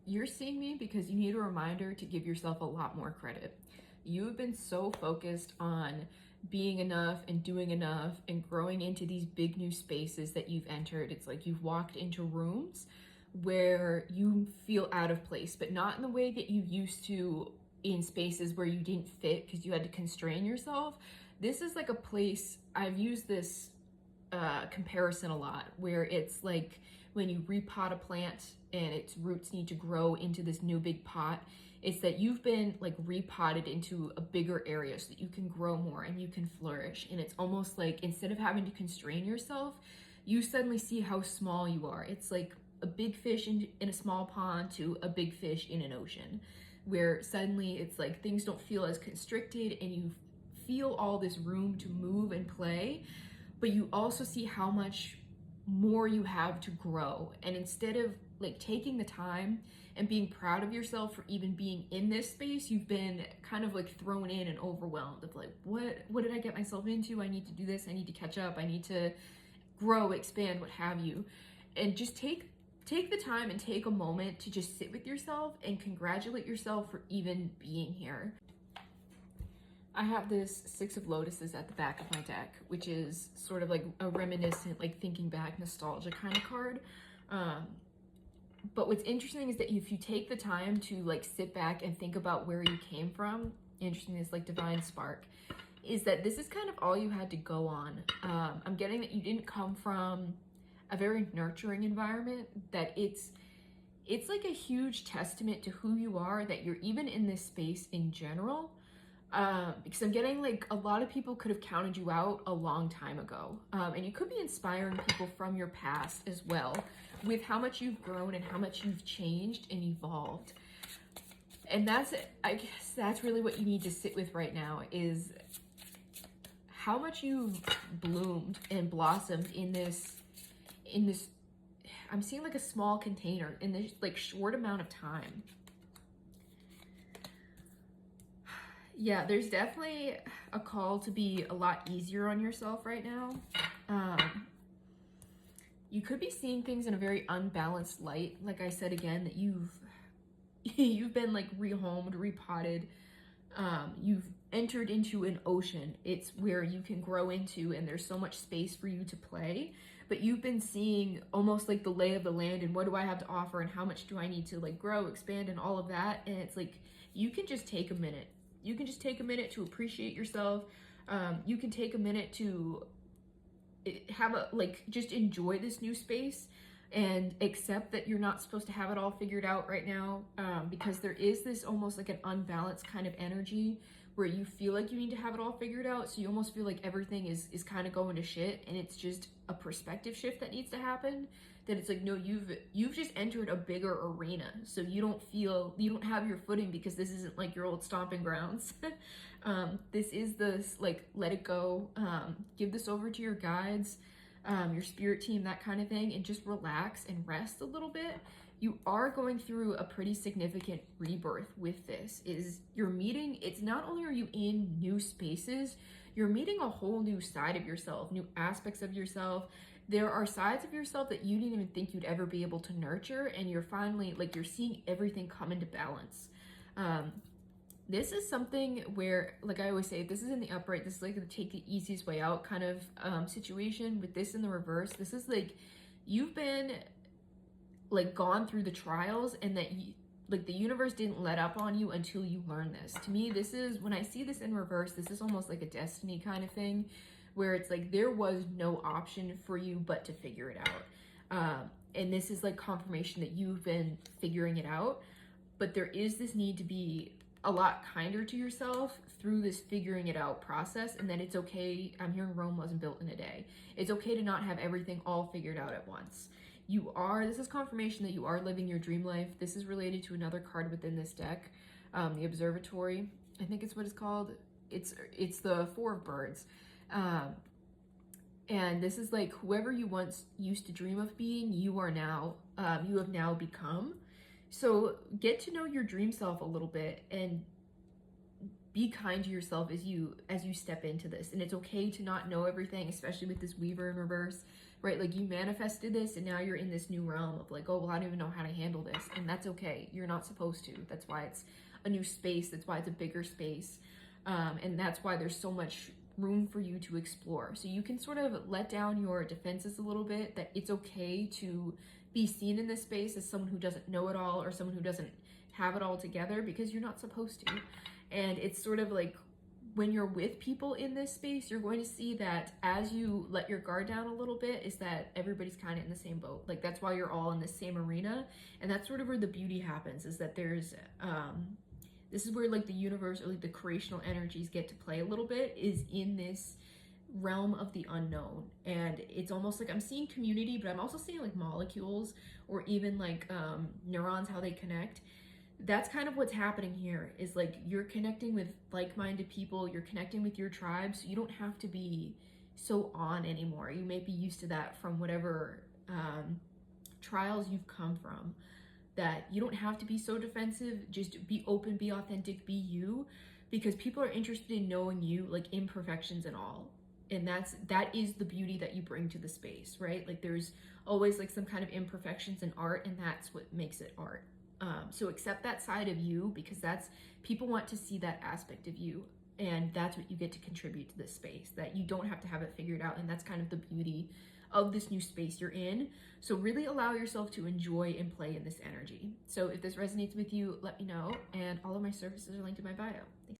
you're seeing me because you need a reminder to give yourself a lot more credit. You've been so focused on being enough and doing enough and growing into these big new spaces that you've entered. It's like you've walked into rooms where you feel out of place, but not in the way that you used to in spaces where you didn't fit because you had to constrain yourself. This is like a place, I've used this comparison a lot, where it's like when you repot a plant and its roots need to grow into this new big pot. It's that you've been like repotted into a bigger area so that you can grow more and you can flourish. And it's almost like instead of having to constrain yourself, you suddenly see how small you are. It's like a big fish in a small pond to a big fish in an ocean, where suddenly it's like things don't feel as constricted and you feel all this room to move and play, but you also see how much more you have to grow. And instead of like taking the time and being proud of yourself for even being in this space, you've been kind of like thrown in and overwhelmed of like, what did I get myself into? I need to do this, I need to catch up, I need to grow, expand, what have you. And just take the time and take a moment to just sit with yourself and congratulate yourself for even being here. I have this Six of Lotuses at the back of my deck, which is sort of like a reminiscent, like thinking back, nostalgia kind of card. But what's interesting is that if you take the time to like sit back and think about where you came from, interesting, this like divine spark, is that this is kind of all you had to go on. I'm getting that you didn't come from a very nurturing environment, that it's like a huge testament to who you are that you're even in this space in general. Because I'm getting like a lot of people could have counted you out a long time ago. And you could be inspiring people from your past as well, with how much you've grown and how much you've changed and evolved. And that's, I guess that's really what you need to sit with right now, is how much you've bloomed and blossomed in this, I'm seeing like a small container in this like short amount of time. Yeah, there's definitely a call to be a lot easier on yourself right now. You could be seeing things in a very unbalanced light. Like I said again, that you've been like rehomed, repotted. You've entered into an ocean. It's where you can grow into, and there's so much space for you to play. But you've been seeing almost like the lay of the land and what do I have to offer and how much do I need to like grow, expand, and all of that. And it's like you can just take a minute. You can just take a minute to appreciate yourself. You can take a minute to have a, like, just enjoy this new space and accept that you're not supposed to have it all figured out right now, because there is this almost like an unbalanced kind of energy where you feel like you need to have it all figured out. So you almost feel like everything is kind of going to shit, and it's just a perspective shift that needs to happen. That it's like, no, you've just entered a bigger arena, so you don't have your footing, because this isn't like your old stomping grounds. This is this like, let it go, give this over to your guides, your spirit team, that kind of thing, and just relax and rest a little bit. You are going through a pretty significant rebirth with this. It's not only are you in new spaces, you're meeting a whole new side of yourself, new aspects of yourself. There are sides of yourself that you didn't even think you'd ever be able to nurture, and you're finally, like, you're seeing everything come into balance. This is something where, like I always say, if this is in the upright, this is like the take the easiest way out kind of situation. With this in the reverse, this is like you've been like gone through the trials, and that like the universe didn't let up on you until you learn this. To me, this is, when I see this in reverse, this is almost like a destiny kind of thing, where it's like there was no option for you but to figure it out. And this is like confirmation that you've been figuring it out, but there is this need to be a lot kinder to yourself through this figuring it out process, and that it's okay. I'm hearing Rome wasn't built in a day. It's okay to not have everything all figured out at once. This is confirmation that you are living your dream life. This is related to another card within this deck, the Observatory, I think it's what it's called. It's the Four of Birds. And this is like whoever you once used to dream of being, you have now become. So get to know your dream self a little bit and be kind to yourself as you step into this. And it's okay to not know everything, especially with this Weaver in reverse. right? Like you manifested this and now you're in this new realm of like, oh, well, I don't even know how to handle this. And that's okay. You're not supposed to. That's why it's a new space. That's why it's a bigger space. And that's why there's so much room for you to explore. So you can sort of let down your defenses a little bit, that it's okay to be seen in this space as someone who doesn't know it all or someone who doesn't have it all together, because you're not supposed to. And it's sort of like when you're with people in this space, you're going to see that as you let your guard down a little bit, is that everybody's kind of in the same boat. Like that's why you're all in the same arena. And that's sort of where the beauty happens, is that there's this is where like the universe or like the creational energies get to play a little bit, is in this realm of the unknown. And it's almost like I'm seeing community, but I'm also seeing like molecules or even like neurons, how they connect. That's kind of what's happening here, is like you're connecting with like-minded people, you're connecting with your tribe, so you don't have to be so on anymore. You may be used to that from whatever trials you've come from, that you don't have to be so defensive. Just be open, be authentic, be you, because people are interested in knowing you, like imperfections and all. And that is the beauty that you bring to the space, right? Like there's always like some kind of imperfections in art, and that's what makes it art. So accept that side of you, because that's, people want to see that aspect of you, and that's what you get to contribute to this space, that you don't have to have it figured out. And that's kind of the beauty of this new space you're in. So really allow yourself to enjoy and play in this energy. So if this resonates with you, let me know, and all of my services are linked in my bio. Thanks.